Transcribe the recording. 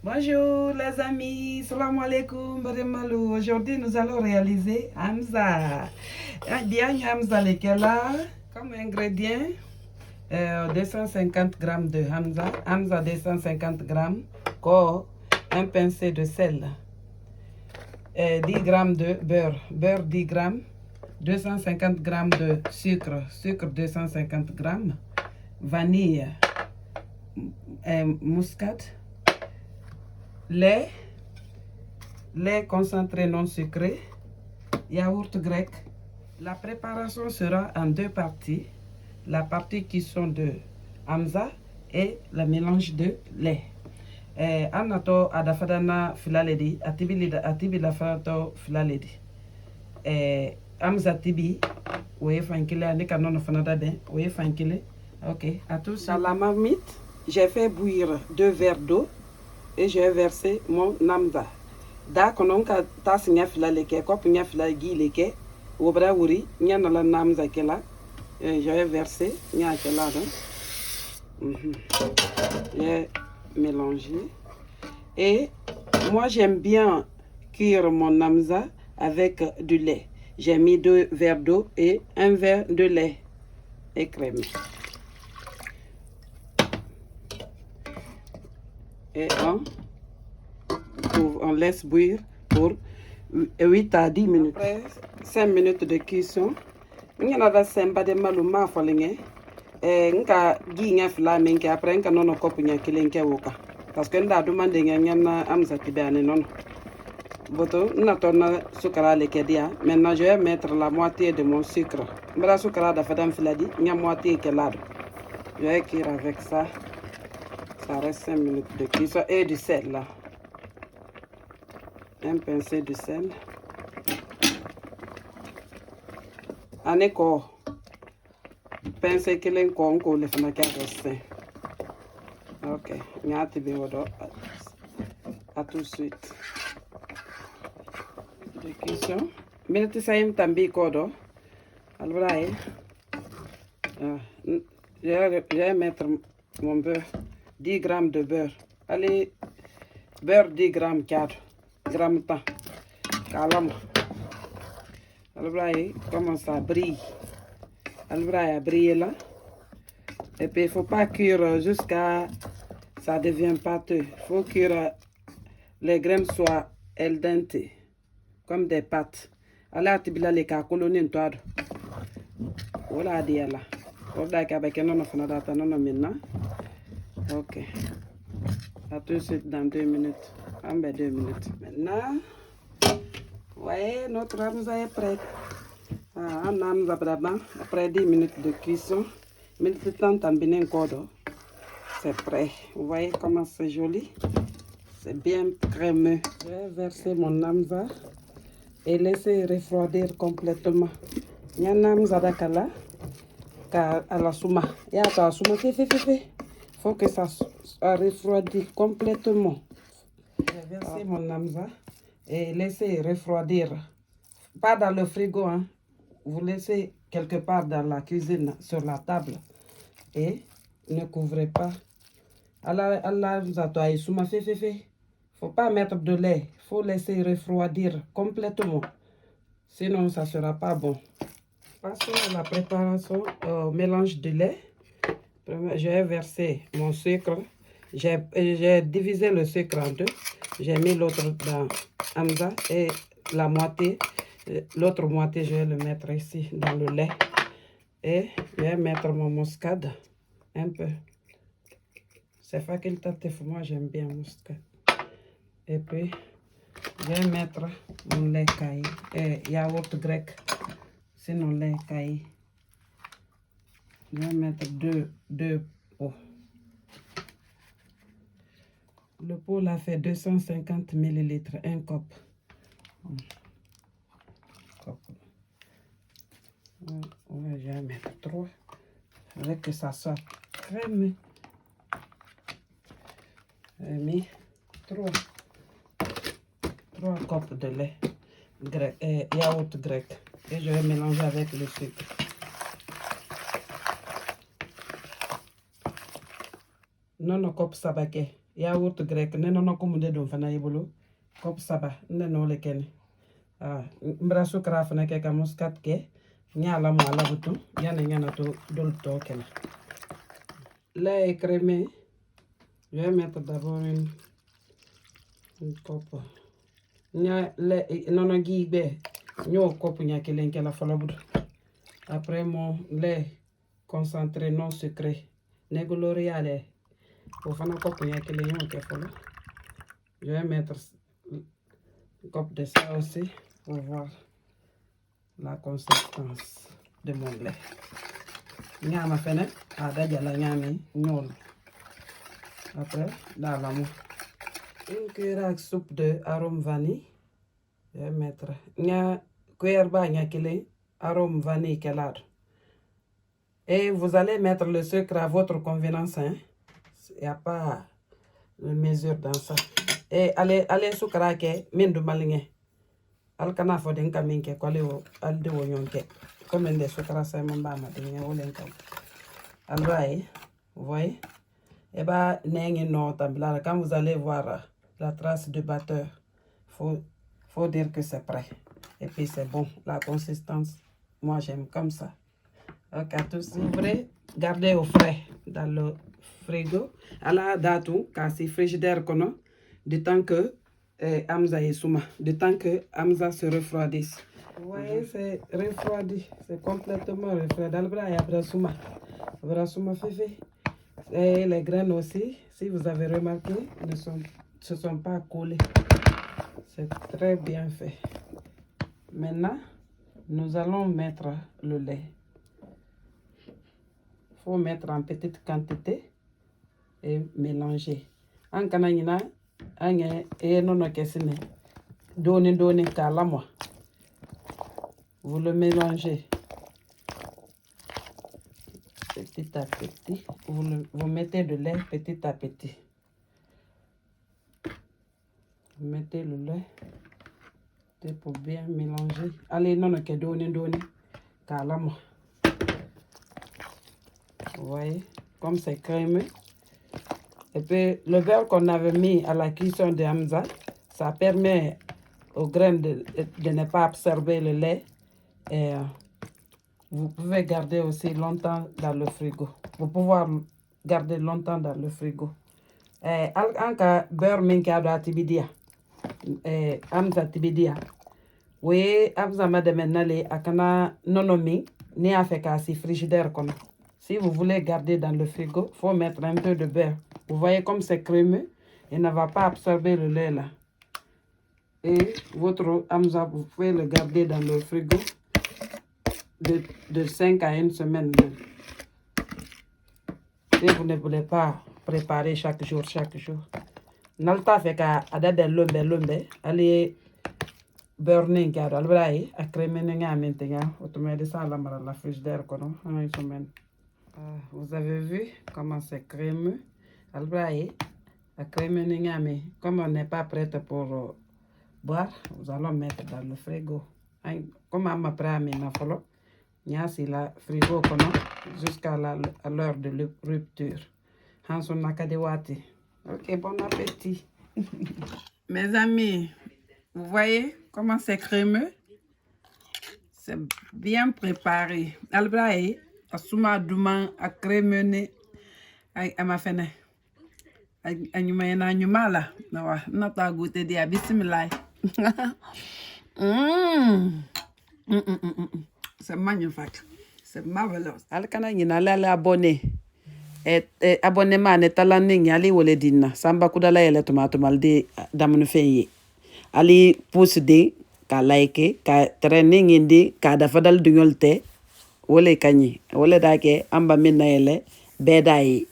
Bonjour les amis, salam alaikum, Bademalou. Aujourd'hui nous allons réaliser Hamza. Bien Hamza lekela comme ingrédient 250 g de Hamza 250 g, un pincé de sel, 10 g de beurre 10 g, 250 g de sucre 250 g, vanille, muscade, lait concentré non sucré, yaourt grec. La préparation sera en deux parties. La partie cuisson de Hamza et le mélange de lait. Anato adafadana filaledi, atibi la farato filaledi. Hamza tibi, oui, fankile, anika non fanada ben, oui, fankile. Ok, à tous. Dans la marmite, j'ai fait bouillir 2 verres d'eau et j'ai versé mon Hamza. Da konon ka tas nya filaleke, kop nya filagi leke, wobra wuri, nya na la Hamza kela. J'ai versé, j'ai mélangé. Et moi j'aime bien cuire mon Hamza avec du lait. J'ai mis 2 verres d'eau et 1 verre de lait écrémé. Et on laisse bouillir pour 8 à 10 minutes. Après 5 minutes de cuisson, on a semba de maluma folinge. Nka gi nya fila menke après nka nono kopu nya kilenke woka. Parce que nda demande nya na Hamza tibane nono. Boto na tonna sukara lekedia. Maintenant je vais mettre la moitié de mon sucre. Mbra sukara da fadam filadi nya moitié kelado. Je vais cuire avec ça. Ça reste 5 minutes de cuisson et du sel là. Un pincé de sel. Aneko pincé kelen ko onko le fana ka reste. Ok, nyati be wodo. À tout de suite. De cuisson. Minute sayim tambi kodo. Alvrae. Je vais mettre mon beurre. 10 g de beurre. Allez, beurre 10 g 4 g temps. Calme. Alors, comment ça brille. Alors, a brillé là. Et puis, il ne faut pas cuire jusqu'à ça devient pâteux. Il faut cuire les graines soient al dente, comme des pâtes. Alors, tu vas les colonies en toi. Voilà, dit là. Voilà, avec un nom de data, non, maintenant. Ok. À tout de suite dans 2 minutes. 2 minutes. Maintenant, voyez, notre Hamza est prêt. Après 10 minutes de cuisson, minutes temps tambiner encore. C'est prêt. Vous voyez comment c'est joli. C'est bien crémeux. Je vais verser mon Hamza et laisser refroidir complètement. Il y a un Hamza dakala à la souma. Il y a la souma fait. Faut que ça refroidisse complètement. Je vais verser mon Hamza et laisser refroidir. Pas dans le frigo, hein. Vous laissez quelque part dans la cuisine, sur la table. Et ne couvrez pas. Allah vous a toi, faut pas mettre de lait. Faut laisser refroidir complètement. Sinon, ça sera pas bon. Passons à la préparation au mélange de lait. Je vais verser mon sucre. J'ai divisé le sucre en deux. J'ai mis l'autre dans Hamza et la moitié. L'autre moitié, je vais le mettre ici dans le lait. Et je vais mettre mon muscade un peu. C'est facultatif, moi j'aime bien muscade. Et puis, je vais mettre mon lait caillé et yaourt grec. Sinon, lait caillé. Je vais mettre deux pots. Le pot là fait 250 ml, un cop. Ouais, je vais mettre 3 avec que ça soit crémeux. J'ai mis 3 copes de lait grec, yaourt grec. Et je vais mélanger avec le sucre. Non, cop sabaké. yaourt grec nenono kumude dum fana yibulu kop saba neno le kene mbra sukra fana ke ka muscat ke nyala mo ala butu yana to dol to kena lait écrémé. Je vais mettre d'abord une coupe. Non, après mon lait concentré non sucré. Négoloriale. Pour faire une coupe, je vais mettre une coupe de ça aussi pour voir la consistance de mon lait. Nyama fene, adajala nyami, nyol. Après, dans l'amour. Une cuillère à soupe de arôme vanille. Je vais mettre une cuillère à arôme vanille kelado. Et vous allez mettre le sucre à votre convenance. Il n'y a pas de mesure dans ça. Et allez sucre à ke mindu malinge. Alkana fodin kaminke kwale o alde wo nyonke. Comme des sucre ça mon ba ma dinga wolenka. Alright, vous voyez? Et bah, quand vous allez voir la trace de batteur, faut dire que c'est prêt. Et puis c'est bon, la consistance, moi j'aime comme ça. Ok, tous ouvrez, gardez au frais dans le frigo. À la date où, quand c'est frigidaire, de temps que Amza est souma, de temps que Amza se refroidisse. Vous voyez, c'est refroidi, c'est complètement refroidi. Dans le après souma, féfé. Et les graines aussi, si vous avez remarqué, ne se sont pas collées. C'est très bien fait. Maintenant, nous allons mettre le lait. Il faut mettre en petite quantité et mélanger. En kananina, donnez kalamwa. Vous le mélangez. Petit à petit, vous mettez de lait petit à petit. Vous mettez le lait pour bien mélanger. Allez, non, que donner, calme. Vous voyez, comme c'est crémeux. Et puis, le beurre qu'on avait mis à la cuisson de Hamza, ça permet aux graines de ne pas absorber le lait. Et vous pouvez garder aussi longtemps dans le frigo. Vous pouvez garder longtemps dans le frigo. Anka beurre minka do atibidia. Amza tibidia. Oui, Amza madamenale akana nonomi ni afeka si frigidaire comme. Si vous voulez garder dans le frigo, faut mettre un peu de beurre. Vous voyez comme c'est crémeux, il ne va pas absorber le lait là. Et votre Amza, vous pouvez le garder dans le frigo de 5 à 1 semaine. Si vous ne voulez pas préparer chaque jour. Nalta fait qu'à adade l'ombe, allez burning car albraï, à crémer n'enga maintenant, automatiquement ça la frigidaire qu'on a une semaine. Vous avez vu comment c'est crémeux. Albraï, à crémer n'enga mais comme on n'est pas prête pour boire, nous allons mettre dans le frigo. Comme on m'a pris ma follow. C'est la frigo jusqu'à l'heure de rupture. Hanson Nakadewati. Ok, bon appétit. Mes amis, vous voyez comment c'est crémeux? C'est bien préparé. Albrae, asuma douman, a crémeux, a ma fene. A nyumala. Nata goûter dia bismillah. C'est magnifique. C'est marvelous. Alkana yina la abonné. Abonnement ne talaning ali wole dinna. Samba kudala yele tomato malde damunu feye. Ali pousse de ka like ka training indi ka dafa dal dunyolte wole kanyi. Wole dake amba minna yele bedai